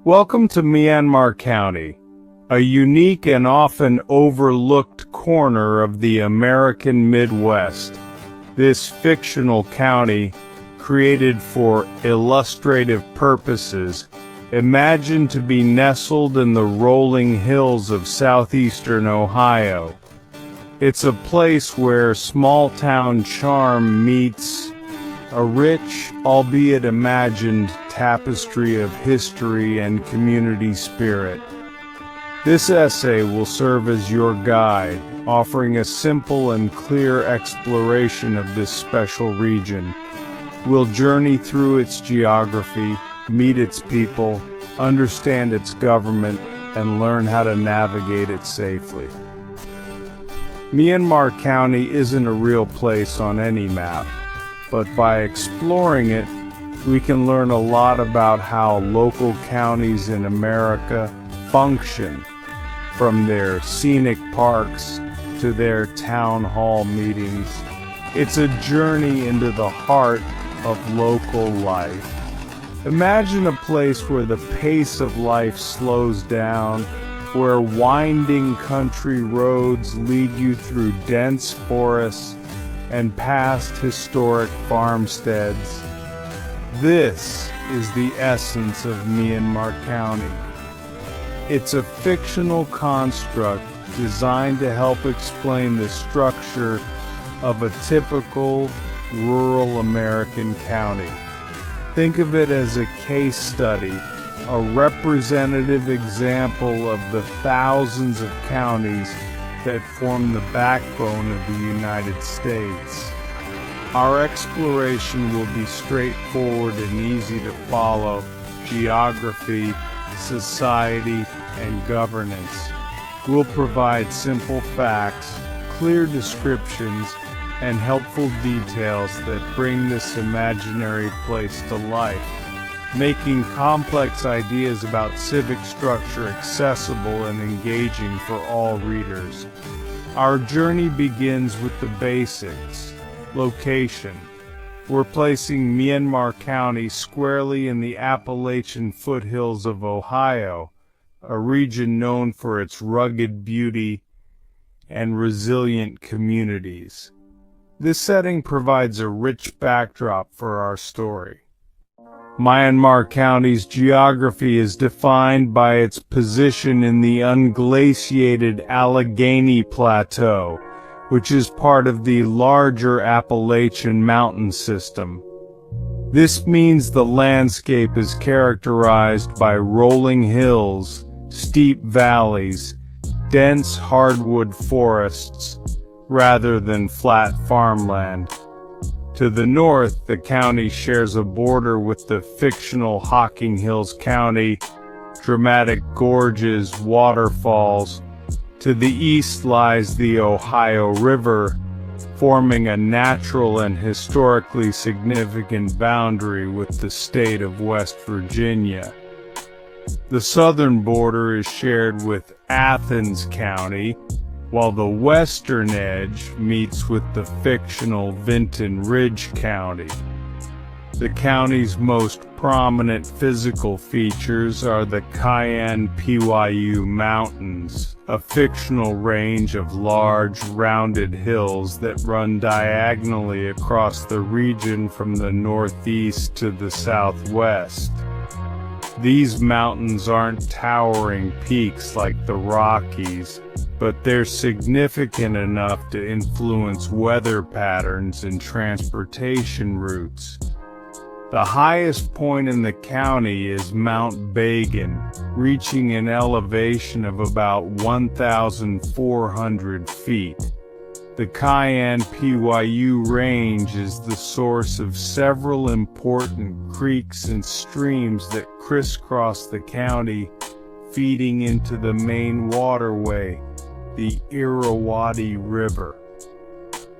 Welcome to Myanmar County, a unique and often overlooked corner of the American Midwest. This fictional county, created for illustrative purposes, imagined to be nestled in the rolling hills of southeastern Ohio. It's a place where small-town charm meets a rich, albeit imagined, tapestry of history and community spirit. This essay will serve as your guide, offering a simple and clear exploration of this special region. We'll journey through its geography, meet its people, understand its government, and learn how to navigate it safely. Myanmar County isn't a real place on any map, but by exploring it, we can learn a lot about how local counties in America function, from their scenic parks to their town hall meetings. It's a journey into the heart of local life. Imagine a place where the pace of life slows down, where winding country roads lead you through dense forests and past historic farmsteads. This is the essence of Myanmar County. It's a fictional construct designed to help explain the structure of a typical rural American county. Think of it as a case study, a representative example of the thousands of counties that form the backbone of the United States. Our exploration will be straightforward and easy to follow: geography, society, and governance. We'll provide simple facts, clear descriptions, and helpful details that bring this imaginary place to life, making complex ideas about civic structure accessible and engaging for all readers. Our journey begins with the basics. Location. We're placing Myanmar County squarely in the Appalachian foothills of Ohio, a region known for its rugged beauty and resilient communities. This setting provides a rich backdrop for our story. Myanmar County's geography is defined by its position in the unglaciated Allegheny Plateau, which is part of the larger Appalachian mountain system. This means the landscape is characterized by rolling hills, steep valleys, dense hardwood forests, rather than flat farmland. To the north, the county shares a border with the fictional Hocking Hills County, dramatic gorges, waterfalls. To the east lies the Ohio River, forming a natural and historically significant boundary with the state of West Virginia. The southern border is shared with Athens County, while the western edge meets with the fictional Vinton Ridge County. The county's most prominent physical features are the Cayenne-Pyu Mountains, a fictional range of large, rounded hills that run diagonally across the region from the northeast to the southwest. These mountains aren't towering peaks like the Rockies, but they're significant enough to influence weather patterns and transportation routes. The highest point in the county is Mount Bagan, reaching an elevation of about 1,400 feet. The Cayenne-Pyu Range is the source of several important creeks and streams that crisscross the county, feeding into the main waterway, the Irrawaddy River.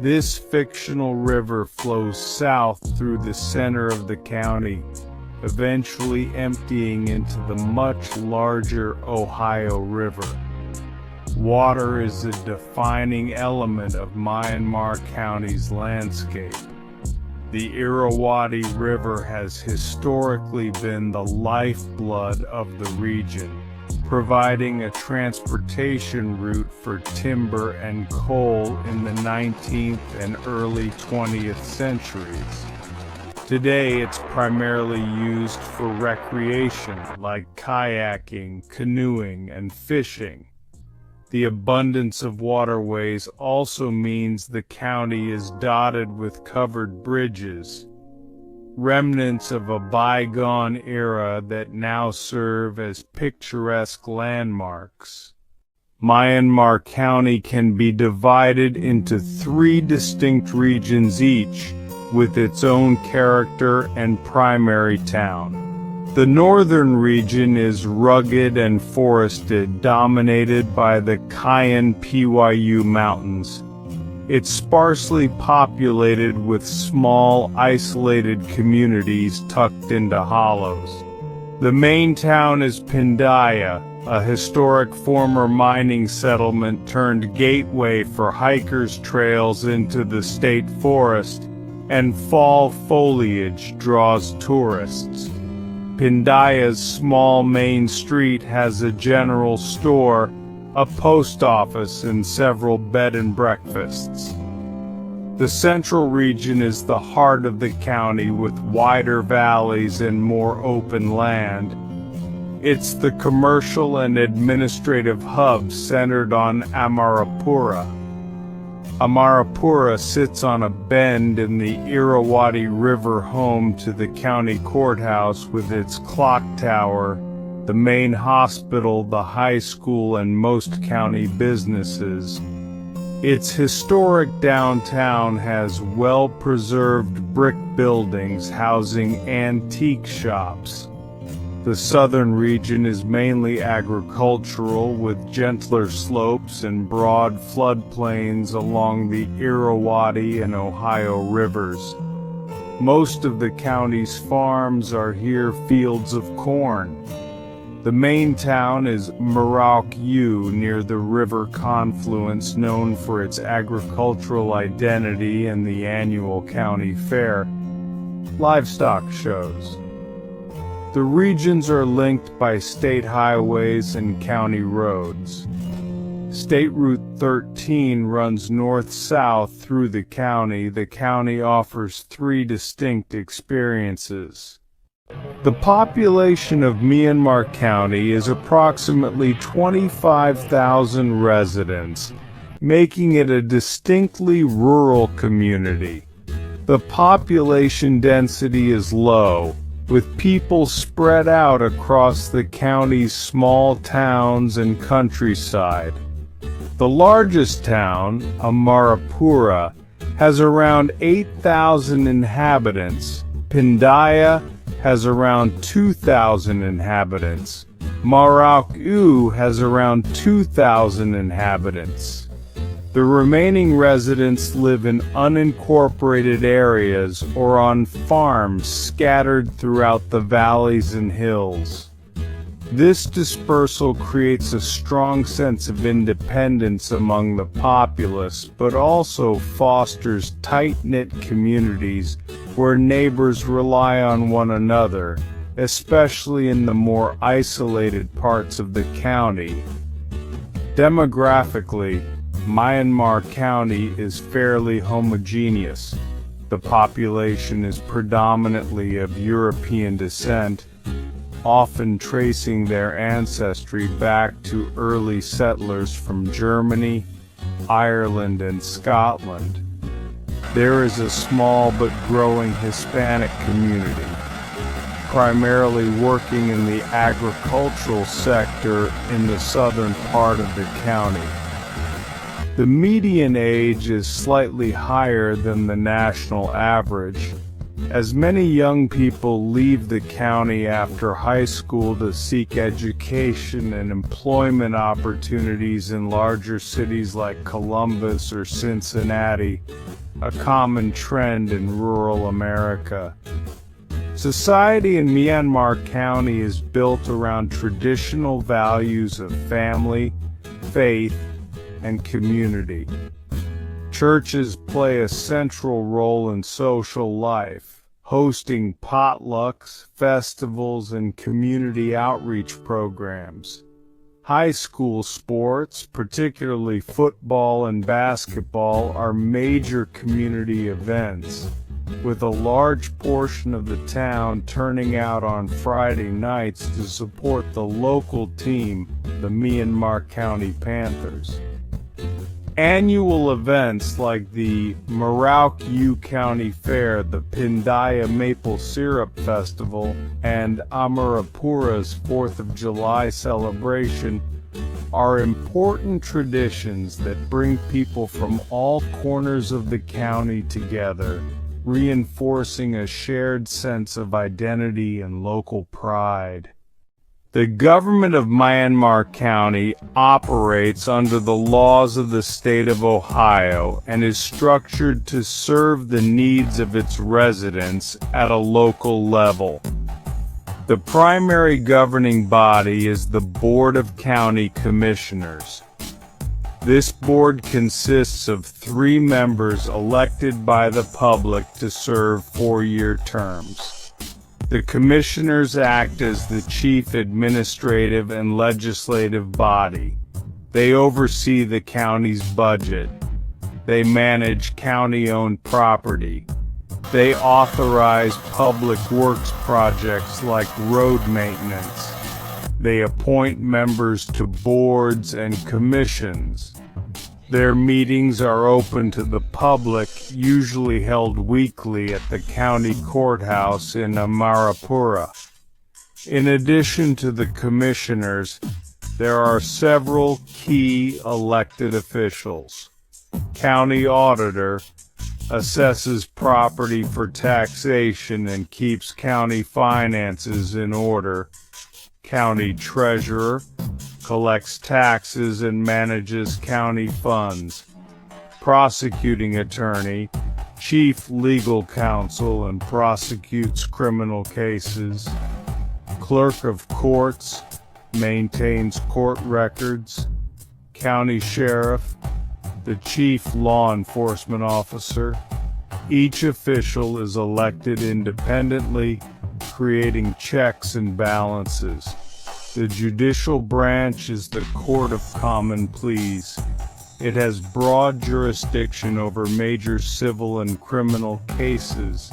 This fictional river flows south through the center of the county, eventually emptying into the much larger Ohio River. Water is a defining element of Myanmar County's landscape. The Irrawaddy River has historically been the lifeblood of the region, providing a transportation route for timber and coal in the 19th and early 20th centuries. Today, it's primarily used for recreation like kayaking, canoeing, and fishing. The abundance of waterways also means the county is dotted with covered bridges, remnants of a bygone era that now serve as picturesque landmarks. Myanmar County can be divided into 3 distinct regions each, with its own character and primary town. The northern region is rugged and forested, dominated by the Kayan Pyu Mountains. It's sparsely populated with small, isolated communities tucked into hollows. The main town is Pindaya, a historic former mining settlement turned gateway for hikers' trails into the state forest, and fall foliage draws tourists. Pindaya's small main street has a general store, a post office, and several bed and breakfasts. The central region is the heart of the county with wider valleys and more open land. It's the commercial and administrative hub centered on Amarapura. Amarapura sits on a bend in the Irrawaddy River, home to the county courthouse with its clock tower, the main hospital, the high school, and most county businesses. Its historic downtown has well-preserved brick buildings housing antique shops. The southern region is mainly agricultural, with gentler slopes and broad floodplains along the Irrawaddy and Ohio rivers. Most of the county's farms are here fields of corn. The main town is Marauk-U, near the river confluence, known for its agricultural identity and the annual county fair. Livestock shows. The regions are linked by state highways and county roads. State Route 13 runs north-south through the county. The county offers 3 distinct experiences. The population of Myanmar County is approximately 25,000 residents, making it a distinctly rural community. The population density is low, with people spread out across the county's small towns and countryside. The largest town, Amarapura, has around 8,000 inhabitants. Pindaya has around 2,000 inhabitants. Marauk-U has around 2,000 inhabitants. The remaining residents live in unincorporated areas or on farms scattered throughout the valleys and hills. This dispersal creates a strong sense of independence among the populace, but also fosters tight-knit communities where neighbors rely on one another, especially in the more isolated parts of the county. Demographically, Myanmar County is fairly homogeneous. The population is predominantly of European descent, often tracing their ancestry back to early settlers from Germany, Ireland, and Scotland. There is a small but growing Hispanic community, primarily working in the agricultural sector in the southern part of the county. The median age is slightly higher than the national average, as many young people leave the county after high school to seek education and employment opportunities in larger cities like Columbus or Cincinnati, a common trend in rural America. Society in Myanmar County is built around traditional values of family, faith, and community. Churches play a central role in social life, hosting potlucks, festivals, and community outreach programs. High school sports, particularly football and basketball, are major community events, with a large portion of the town turning out on Friday nights to support the local team, the Myanmar County Panthers. Annual events like the Myanmar County Fair, the Pindaya Maple Syrup Festival, and Amarapura's 4th of July celebration are important traditions that bring people from all corners of the county together, reinforcing a shared sense of identity and local pride. The government of Myanmar County operates under the laws of the state of Ohio and is structured to serve the needs of its residents at a local level. The primary governing body is the Board of County Commissioners. This board consists of 3 members elected by the public to serve 4-year terms. The commissioners act as the chief administrative and legislative body. They oversee the county's budget. They manage county-owned property. They authorize public works projects like road maintenance. They appoint members to boards and commissions. Their meetings are open to the public, usually held weekly at the county courthouse in Amarapura. In addition to the commissioners, there are several key elected officials. County auditor assesses property for taxation and keeps county finances in order. County treasurer collects taxes and manages county funds. Prosecuting attorney, chief legal counsel, and prosecutes criminal cases. Clerk of courts maintains court records. County sheriff, the chief law enforcement officer. Each official is elected independently, creating checks and balances. The judicial branch is the Court of Common Pleas. It has broad jurisdiction over major civil and criminal cases.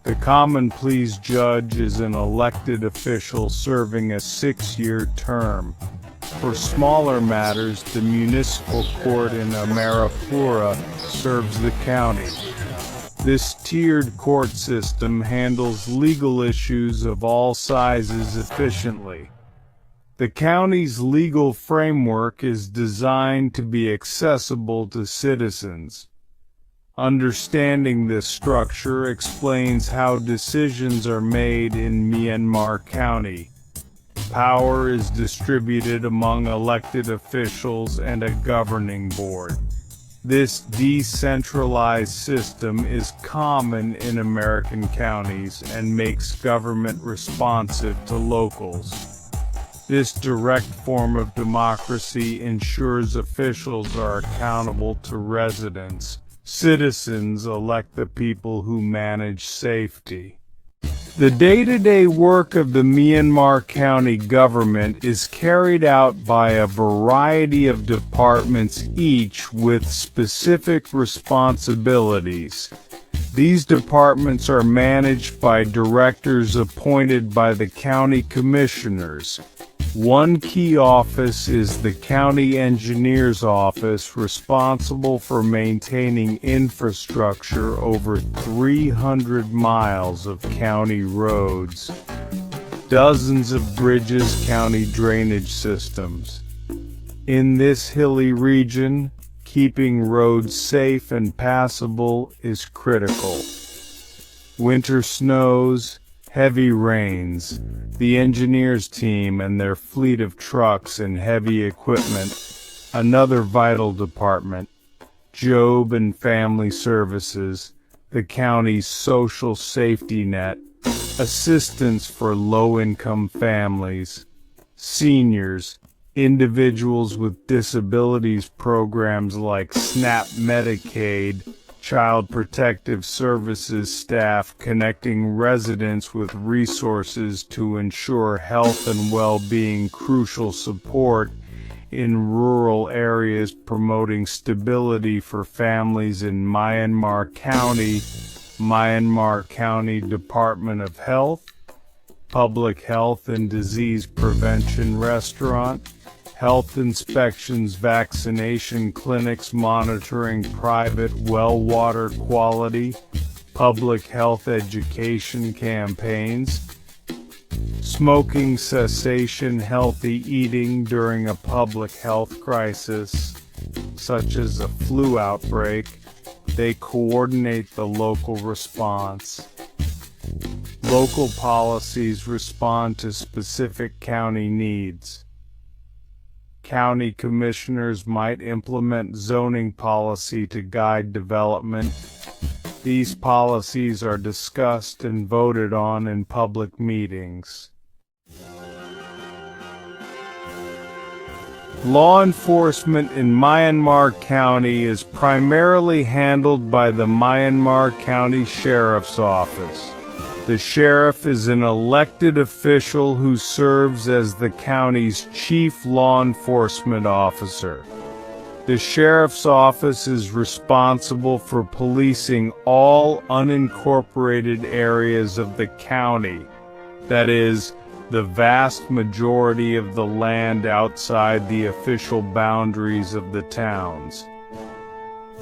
The Common Pleas judge is an elected official serving a 6-year term. For smaller matters, the municipal court in Amarapura serves the county. This tiered court system handles legal issues of all sizes efficiently. The county's legal framework is designed to be accessible to citizens. Understanding this structure explains how decisions are made in Myanmar County. Power is distributed among elected officials and a governing board. This decentralized system is common in American counties and makes government responsive to locals. This direct form of democracy ensures officials are accountable to residents. Citizens elect the people who manage safety. The day-to-day work of the Myanmar County government is carried out by a variety of departments, each with specific responsibilities. These departments are managed by directors appointed by the county commissioners. One key office is the County Engineer's Office, responsible for maintaining infrastructure over 300 miles of county roads, dozens of bridges, county drainage systems. In this hilly region, keeping roads safe and passable is critical. Winter snows, heavy rains, the engineers team and their fleet of trucks and heavy equipment. Another vital department, Job and Family Services, the county's social safety net, assistance for low-income families, seniors, Individuals with disabilities programs like SNAP Medicaid, Child Protective Services staff connecting residents with resources to ensure health and well-being, crucial support in rural areas, promoting stability for families in Myanmar County, Myanmar County Department of Health, Public Health and Disease Prevention Restaurant, health inspections, vaccination clinics, monitoring private well water quality, public health education campaigns, smoking cessation, healthy eating during a public health crisis, such as a flu outbreak. They coordinate the local response. Local policies respond to specific county needs. County commissioners might implement zoning policy to guide development. These policies are discussed and voted on in public meetings. Law enforcement in Myanmar County is primarily handled by the Myanmar County Sheriff's Office. The sheriff is an elected official who serves as the county's chief law enforcement officer. The sheriff's office is responsible for policing all unincorporated areas of the county, that is, the vast majority of the land outside the official boundaries of the towns.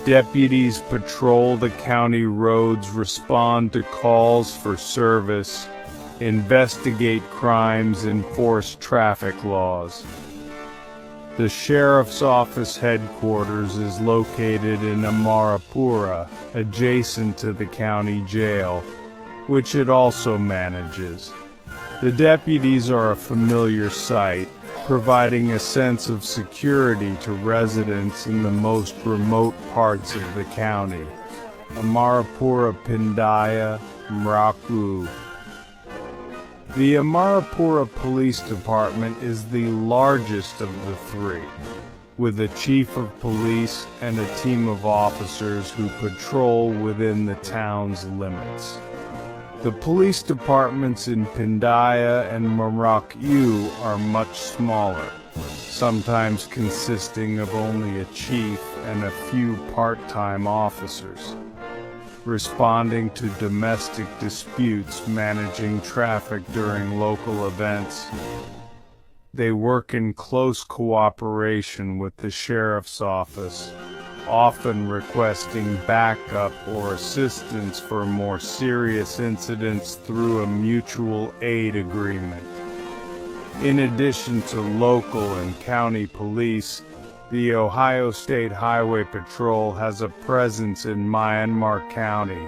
Deputies patrol the county roads, respond to calls for service, investigate crimes, enforce traffic laws. The sheriff's office headquarters is located in Amarapura, adjacent to the county jail, which it also manages. The deputies are a familiar sight, providing a sense of security to residents in the most remote parts of the county. Amarapura, Pindaya, Mraku. The Amarapura Police Department is the largest of the three, with a chief of police and a team of officers who patrol within the town's limits. The police departments in Pindaya and Maracu are much smaller, sometimes consisting of only a chief and a few part-time officers, responding to domestic disputes, managing traffic during local events. They work in close cooperation with the sheriff's office, often requesting backup or assistance for more serious incidents through a mutual aid agreement. In addition to local and county police, the Ohio State Highway Patrol has a presence in Myanmar County.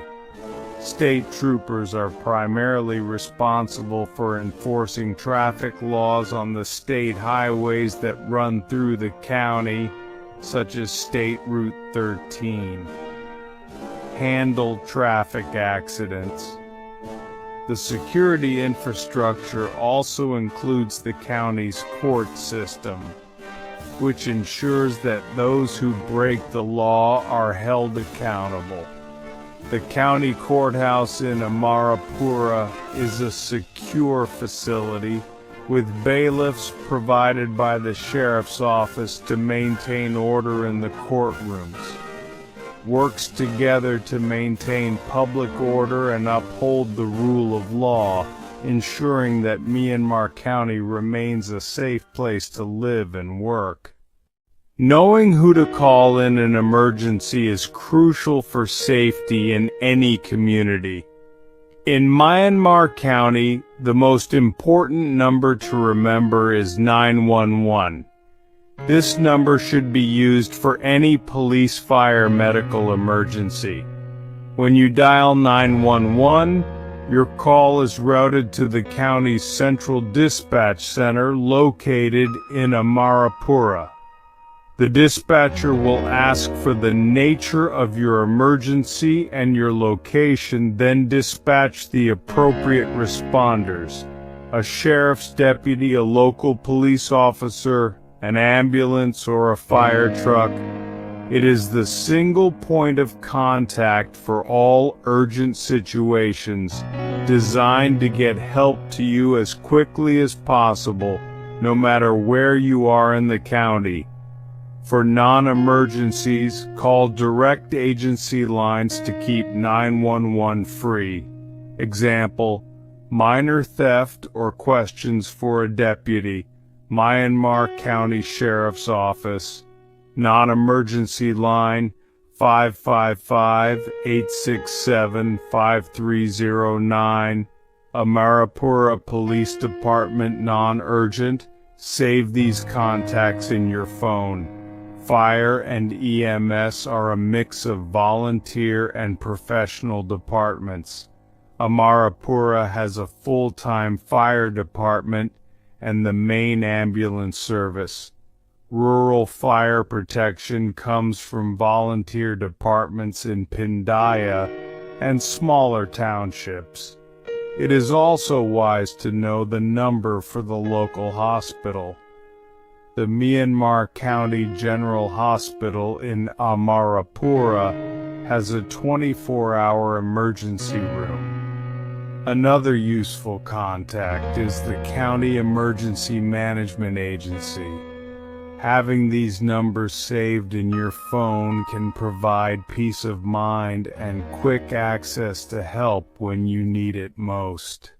State troopers are primarily responsible for enforcing traffic laws on the state highways that run through the county, such as State Route 13. Handle traffic accidents. The security infrastructure also includes the county's court system, which ensures that those who break the law are held accountable. The county courthouse in Amarapura is a secure facility, with bailiffs provided by the sheriff's office to maintain order in the courtrooms. Works together to maintain public order and uphold the rule of law, ensuring that Myanmar County remains a safe place to live and work. Knowing who to call in an emergency is crucial for safety in any community. In Myanmar County, the most important number to remember is 911. This number should be used for any police, fire, medical emergency. When you dial 911, your call is routed to the county's central dispatch center located in Amarapura. The dispatcher will ask for the nature of your emergency and your location, then dispatch the appropriate responders, a sheriff's deputy, a local police officer, an ambulance, or a fire truck. It is the single point of contact for all urgent situations, designed to get help to you as quickly as possible, no matter where you are in the county. For non-emergencies, call direct agency lines to keep 911 free. Example, minor theft or questions for a deputy, Myanmar County Sheriff's Office. Non-emergency line 555-867-5309. Amarapura Police Department non-urgent. Save these contacts in your phone. Fire and EMS are a mix of volunteer and professional departments. Amarapura has a full-time fire department and the main ambulance service. Rural fire protection comes from volunteer departments in Pindaya and smaller townships. It is also wise to know the number for the local hospital. The Myanmar County General Hospital in Amarapura has a 24-hour emergency room. Another useful contact is the County Emergency Management Agency. Having these numbers saved in your phone can provide peace of mind and quick access to help when you need it most.